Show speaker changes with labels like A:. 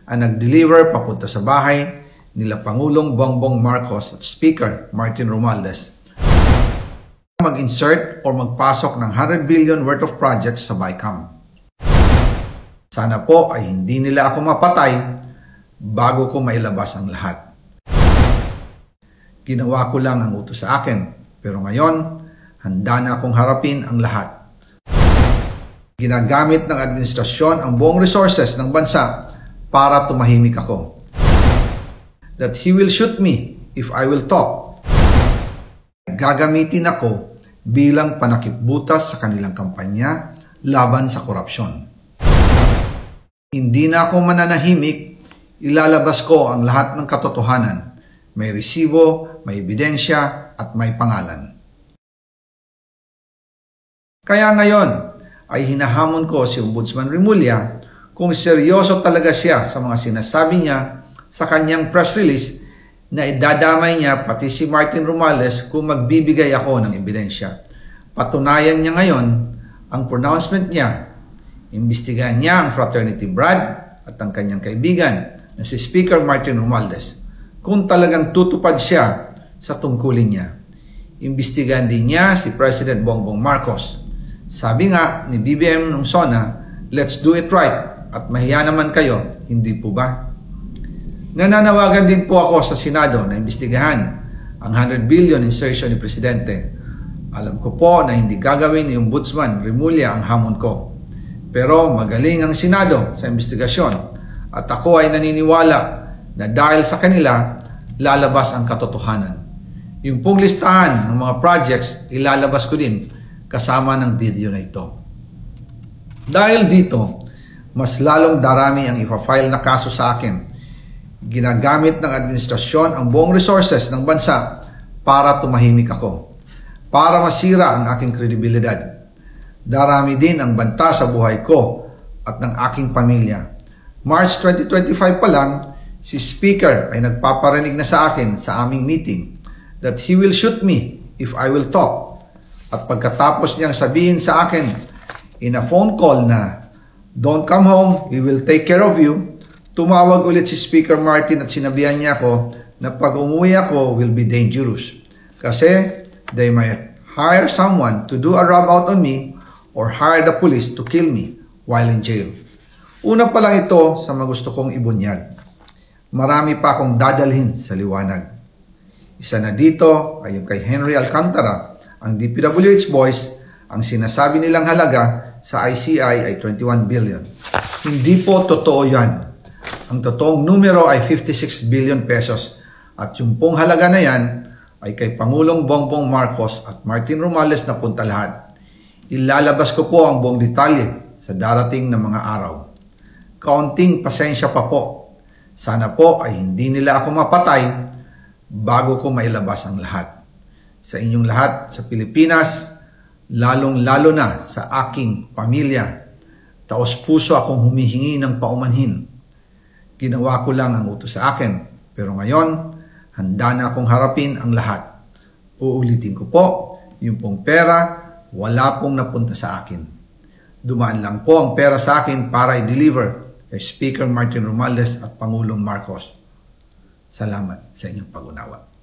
A: ang nag-deliver papunta sa bahay nila Pangulong Bongbong Marcos at Speaker Martin Romualdez mag-insert o magpasok ng 100 billion worth of projects sa BICAM. Sana po ay hindi nila ako mapatay bago ko mailabas ang lahat. Ginawa ko lang ang utos sa akin, pero ngayon, handa na akong harapin ang lahat. Ginagamit ng administrasyon ang buong resources ng bansa para tumahimik ako. That he will shoot me if I will talk. Gagamitin ako bilang panakipbutas sa kanilang kampanya laban sa korupsyon. Hindi na ako mananahimik, ilalabas ko ang lahat ng katotohanan. May resibo, may ebidensya, at may pangalan. Kaya ngayon ay hinahamon ko si Ombudsman Remulla kung seryoso talaga siya sa mga sinasabi niya sa kanyang press release na idadamay niya pati si Martin Romualdez kung magbibigay ako ng ebidensya. Patunayan niya ngayon ang pronouncement niya. Imbestigahan niya ang Fraternity Brad at ang kanyang kaibigan na si Speaker Martin Romualdez kung talagang tutupad siya sa tungkulin niya. Imbestigahan din niya si President Bongbong Marcos. Sabi nga ni BBM nung SONA, let's do it right at mahiya naman kayo, hindi po ba? Nananawagan din po ako sa Senado na imbestigahan ang 100 billion insertion ni Presidente. Alam ko po na hindi gagawin ni Ombudsman Remulla ang hamon ko. Pero magaling ang Senado sa investigasyon at ako ay naniniwala na dahil sa kanila, lalabas ang katotohanan. Yung pong listahan ng mga projects, ilalabas ko din kasama ng video na ito. Dahil dito, mas lalong darami ang ipa-file na kaso sa akin. Ginagamit ng administrasyon ang buong resources ng bansa para tumahimik ako, para masira ang aking kredibilidad. Darami din ang banta sa buhay ko at ng aking pamilya. March 2025 pa lang, si Speaker ay nagpaparinig na sa akin sa aming meeting that he will shoot me if I will talk. At pagkatapos niyang sabihin sa akin in a phone call na don't come home, we will take care of you, tumawag ulit si Speaker Martin at sinabihan niya ako na pag umuwi ako will be dangerous. Kasi they might hire someone to do a rob out on me or hire the police to kill me while in jail. Una pa lang ito sa mga gusto kong ibunyag. Marami pa akong dadalhin sa liwanag. Isa na dito ay yung kay Henry Alcantara, ang DPWH boys, ang sinasabi nilang halaga sa ICI ay 21 billion. Hindi po totoo yan. Ang totoong numero ay 56 billion pesos at yung pong halaga na yan ay kay Pangulong Bongbong Marcos at Martin Romualdez na punta lahat. Ilalabas ko po ang buong detalye sa darating na mga araw. Kaunting pasensya pa po. Sana po ay hindi nila ako mapatay bago ko mailabas ang lahat. Sa inyong lahat sa Pilipinas, lalong-lalo na sa aking pamilya, taos-puso akong humihingi ng paumanhin. Ginawa ko lang ang utos sa akin, pero ngayon, handa na akong harapin ang lahat. Uulitin ko po, yung pong pera, wala pong napunta sa akin. Dumaan lang po ang pera sa akin para i-deliver kay Speaker Martin Romualdez at Pangulong Marcos. Salamat sa inyong pag-unawa.